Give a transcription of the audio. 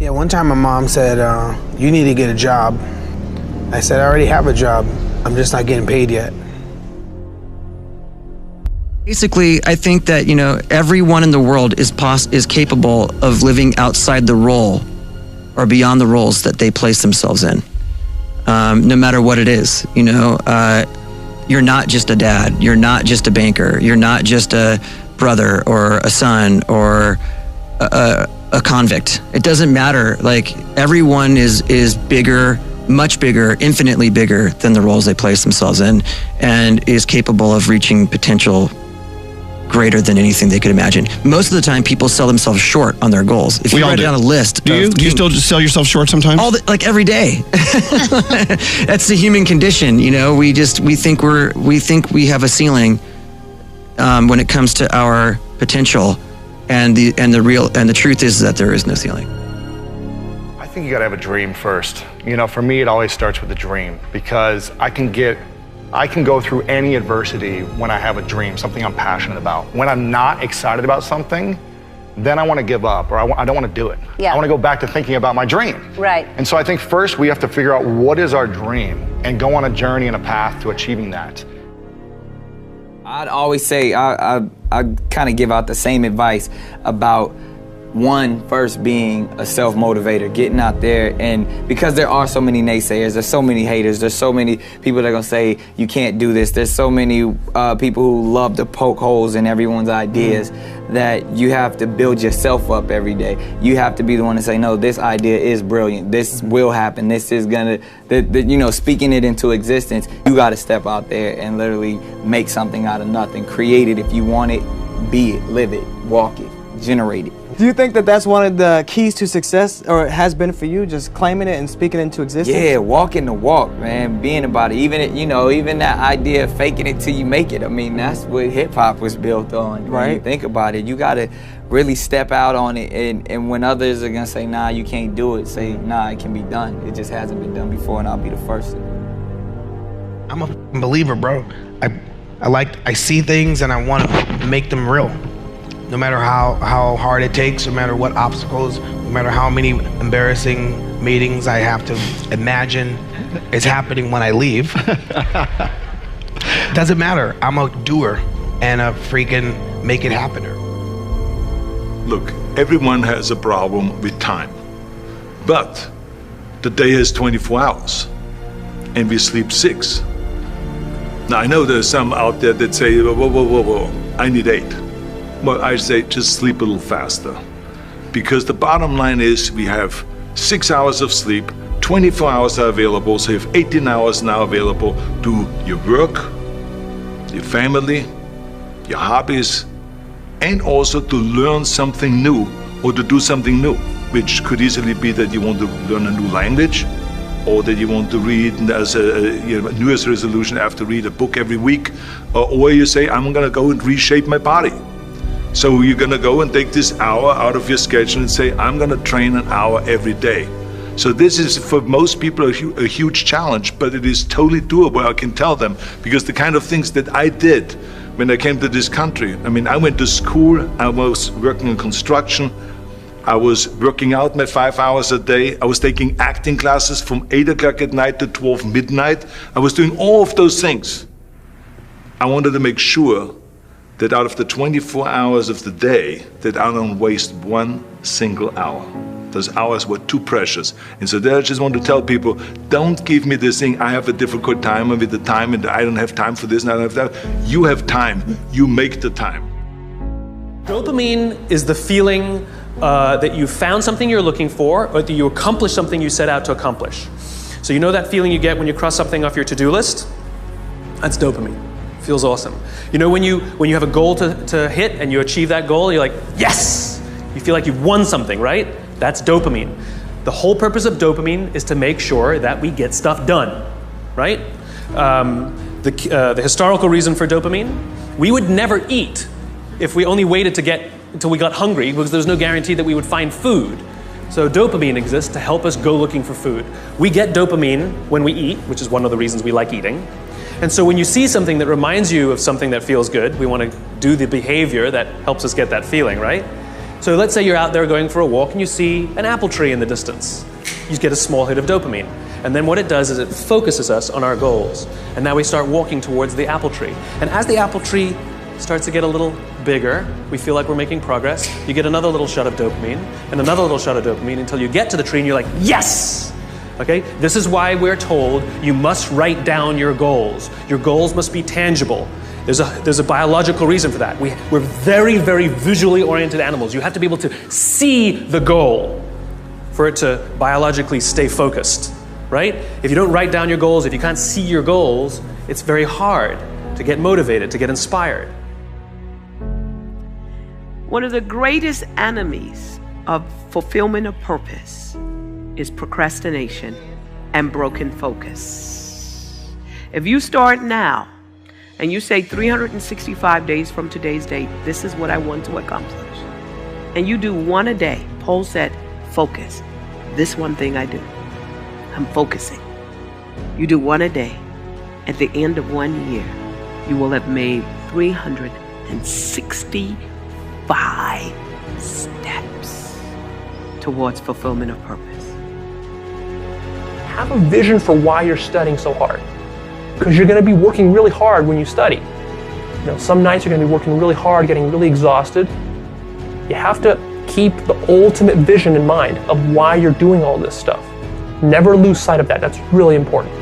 Yeah, one time my mom said, you need to get a job. I said, I already have a job. I'm just not getting paid yet. Basically, I think that, you know, everyone in the world is capable of living outside the role or beyond the roles that they place themselves in, no matter what it is. You know, you're not just a dad, you're not just a banker, you're not just a brother or a son or a convict. It doesn't matter. Like, everyone is bigger, much bigger, infinitely bigger than the roles they place themselves in, and is capable of reaching potential greater than anything they could imagine. Most of the time, people sell themselves short on their goals. If you write down a list, do you still just sell yourself short sometimes? Like every day. That's the human condition. You know, we think we have a ceiling when it comes to our potential, and the truth is that there is no ceiling. I think you gotta have a dream first. You know, for me, it always starts with a dream, because I can go through any adversity when I have a dream, something I'm passionate about. When I'm not excited about something, then I want to give up, or I don't want to do it. Yeah. I want to go back to thinking about my dream. Right. And so I think first we have to figure out what is our dream and go on a journey and a path to achieving that. I'd always say, I kind of give out the same advice about first being a self-motivator, getting out there, and because there are so many naysayers, there's so many haters, there's so many people that are gonna say you can't do this, there's so many people who love to poke holes in everyone's ideas, that you have to build yourself up every day. You have to be the one to say, no, this idea is brilliant, this will happen, this is gonna, you know, speaking it into existence. You gotta step out there and literally make something out of nothing. Create it if you want it, be it, live it, walk it, generate it. Do you think that that's one of the keys to success, or it has been for you, just claiming it and speaking it into existence? Yeah, walking the walk, man, being about it. Even that idea of faking it till you make it. I mean, that's what hip hop was built on. Right. When you think about it, you gotta really step out on it, and when others are gonna say, nah, you can't do it, say, nah, it can be done. It just hasn't been done before, and I'll be the first. I'm a believer, bro. I see things and I want to make them real. No matter how hard it takes, no matter what obstacles, no matter how many embarrassing meetings I have to imagine is happening when I leave. Doesn't matter. I'm a doer and a freaking make it happener. Look, everyone has a problem with time, but the day has 24 hours and we sleep 6. Now, I know there's some out there that say, whoa, I need 8. Well, I say just sleep a little faster, because the bottom line is we have 6 hours of sleep, 24 hours are available, so you have 18 hours now available to your work, your family, your hobbies, and also to learn something new or to do something new, which could easily be that you want to learn a new language, or that you want to read as a New Year's resolution, I have to read a book every week, or you say, I'm gonna go and reshape my body. So you're gonna go and take this hour out of your schedule and say, I'm gonna train an hour every day. So this is, for most people, a huge challenge, but it is totally doable, I can tell them, because the kind of things that I did when I came to this country, I mean, I went to school, I was working in construction, I was working out my 5 hours a day, I was taking acting classes from 8 o'clock at night to 12 midnight, I was doing all of those things. I wanted to make sure that out of the 24 hours of the day, that I don't waste one single hour. Those hours were too precious. And so there I just want to tell people, don't give me this thing, I have a difficult time with the time and I don't have time for this and I don't have that. You have time, you make the time. Dopamine is the feeling that you found something you're looking for, or that you accomplished something you set out to accomplish. So you know that feeling you get when you cross something off your to-do list? That's dopamine. Feels awesome. You know when you have a goal to hit and you achieve that goal, you're like, yes! You feel like you've won something, right? That's dopamine. The whole purpose of dopamine is to make sure that we get stuff done, right? The historical reason for dopamine, we would never eat if we only waited until we got hungry, because there's no guarantee that we would find food. So dopamine exists to help us go looking for food. We get dopamine when we eat, which is one of the reasons we like eating. And so when you see something that reminds you of something that feels good, we want to do the behavior that helps us get that feeling, right? So let's say you're out there going for a walk and you see an apple tree in the distance. You get a small hit of dopamine. And then what it does is it focuses us on our goals. And now we start walking towards the apple tree. And as the apple tree starts to get a little bigger, we feel like we're making progress. You get another little shot of dopamine and another little shot of dopamine until you get to the tree and you're like, yes! Okay? This is why we're told you must write down your goals. Your goals must be tangible. There's a biological reason for that. We're very, very visually oriented animals. You have to be able to see the goal for it to biologically stay focused, right? If you don't write down your goals, if you can't see your goals, it's very hard to get motivated, to get inspired. One of the greatest enemies of fulfillment of purpose is procrastination and broken focus. If you start now and you say 365 days from today's date, this is what I want to accomplish, and you do one a day, Paul said, focus. This one thing I do, I'm focusing. You do one a day. At the end of 1 year, you will have made 365 steps towards fulfillment of purpose. Have a vision for why you're studying so hard. Because you're going to be working really hard when you study. You know, some nights you're going to be working really hard, getting really exhausted. You have to keep the ultimate vision in mind of why you're doing all this stuff. Never lose sight of that. That's really important.